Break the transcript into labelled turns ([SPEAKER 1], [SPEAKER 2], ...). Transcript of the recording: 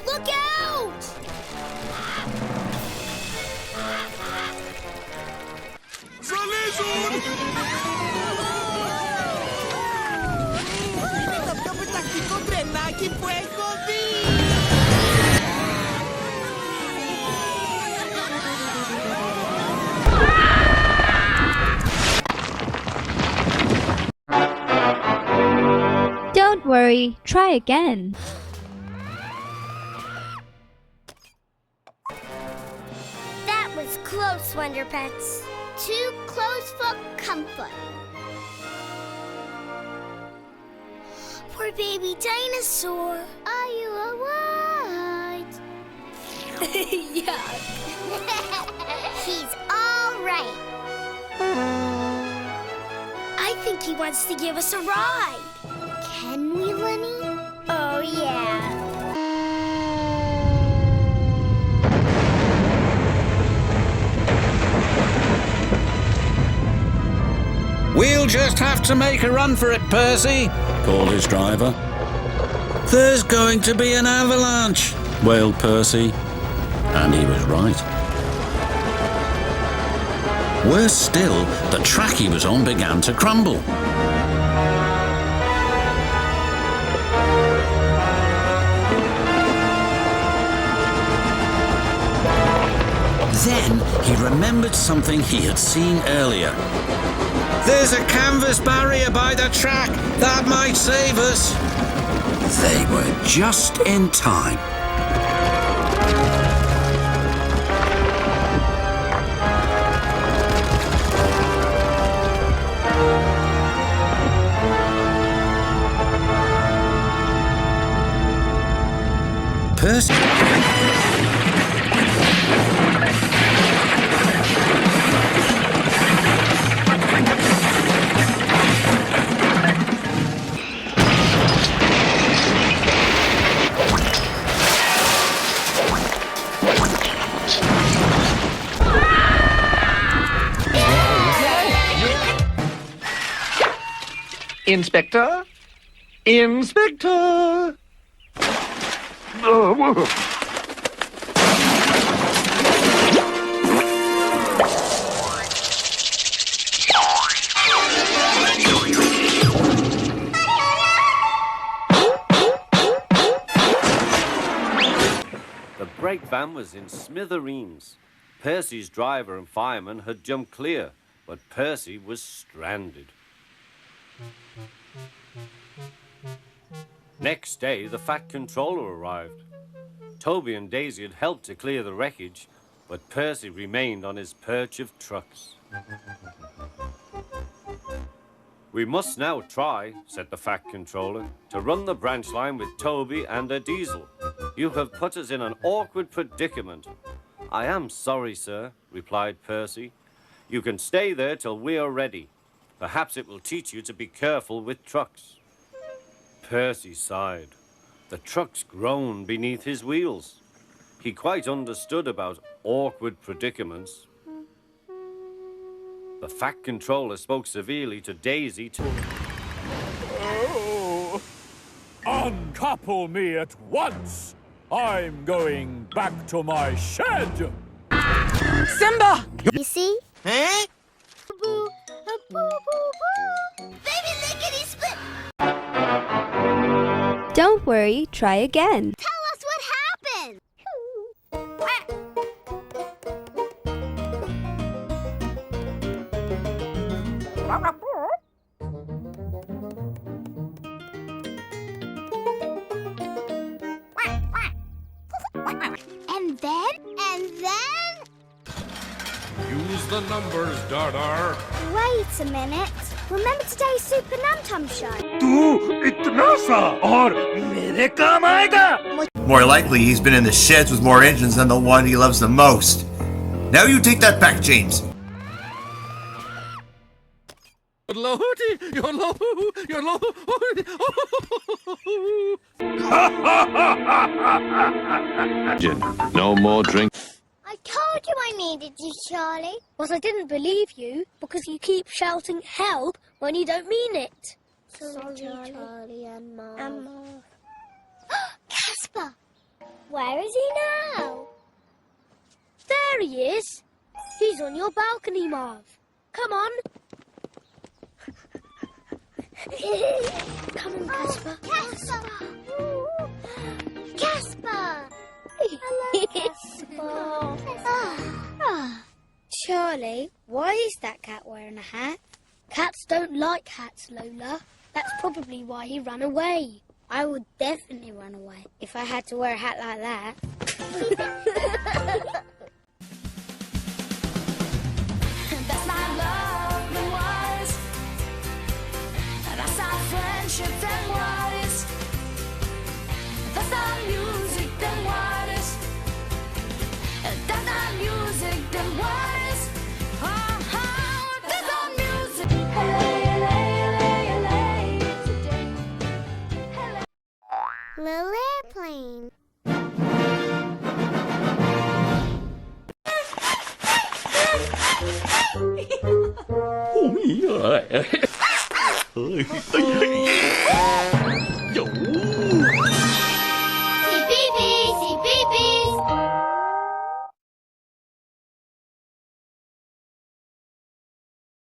[SPEAKER 1] Look out!
[SPEAKER 2] Don't worry, try again.
[SPEAKER 1] That was close, Wonder Pets. Too close for comfort. Poor baby dinosaur. Are you alright? Yuck. He's all right. I think he wants to give us a ride. Can we, Lenny? Oh, yeah.
[SPEAKER 3] We'll just have to make a run for it, Percy, called his driver. There's going to be an avalanche, wailed Percy. And he was right. Worse still, the track he was on began to crumble. Then he remembered something he had seen earlier. There's a canvas barrier by the track. That might save us. They were just in time. Percy.
[SPEAKER 4] Inspector? Inspector! Oh, whoa.
[SPEAKER 5] The brake van was in smithereens. Percy's driver and fireman had jumped clear, but Percy was stranded. Next day, the Fat Controller arrived. Toby and Daisy had helped to clear the wreckage, but Percy remained on his perch of trucks. We must now try, said the Fat Controller, to run the branch line with Toby and a diesel. You have put us in an awkward predicament. I am sorry, sir, replied Percy. You can stay there till we are ready. Perhaps it will teach you to be careful with trucks. Percy sighed. The trucks groaned beneath his wheels. He quite understood about awkward predicaments. The Fat Controller spoke severely to Daisy too.
[SPEAKER 4] Oh,
[SPEAKER 6] uncouple me at once. I'm going back to my shed.
[SPEAKER 7] Simba!
[SPEAKER 1] You see?
[SPEAKER 7] Eh?
[SPEAKER 1] Boo, boo, boo, boo. Baby lickety split.
[SPEAKER 2] Don't worry, try again.
[SPEAKER 1] Tell us what happened. And then...
[SPEAKER 6] Use the numbers, Dardar.
[SPEAKER 1] Wait a minute. Remember today's Super Num Tum show?
[SPEAKER 8] More likely, he's been in the sheds with more engines than the one he loves the most. Now you take that back, James.
[SPEAKER 5] No more drink.
[SPEAKER 1] I told you I needed you, Charlie. But I didn't believe you because you keep shouting help when you don't mean it. Sorry, Charlie and Marv. Casper! Where is he now? There he is. He's on your balcony, Marv. Come on. Come on, Casper. Casper! Casper! Hello, Casper. Charlie, why is that cat wearing a hat? Cats don't like hats, Lola. That's probably why he ran away. I would definitely run away if I had to wear a hat like that.
[SPEAKER 9] That's my love and wise. That's our friendship and what is. That's our music and what is. That's our music and what is. That's our music.
[SPEAKER 1] Little airplane.
[SPEAKER 3] Yo.